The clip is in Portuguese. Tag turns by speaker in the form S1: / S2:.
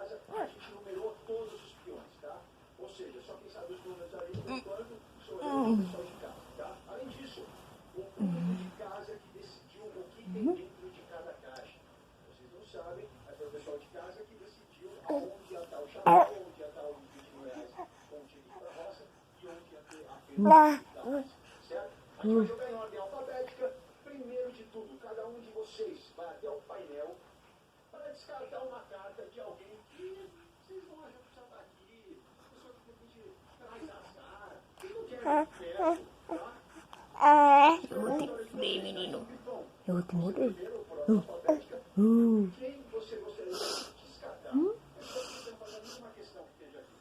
S1: casa, a gente numerou todos os peões, tá? Ou seja, só quem sabe os números ali, por enquanto, sou eu e o pessoal de casa, tá? Além disso, o público de casa que decidiu o que tem dentro de cada caixa. Vocês não sabem, mas foi o pessoal de casa que decidiu aonde ia estar o chapéu, onde ia estar os 20 mil reais com o ticket para a roça e onde ia ter a feira da roça, certo? A gente vai jogar em ordem alfabética. Primeiro de tudo, cada um de vocês vai até o painel para descartar uma carta de alguém que vocês vão achar que já está aqui, pessoa que de repente traz azar, que não quer perto, tá?
S2: Eu vou te morder, menino. Eu vou te morder.
S1: Quem você gostaria de descartar? É só que você fazer a mesma questão que teve aqui.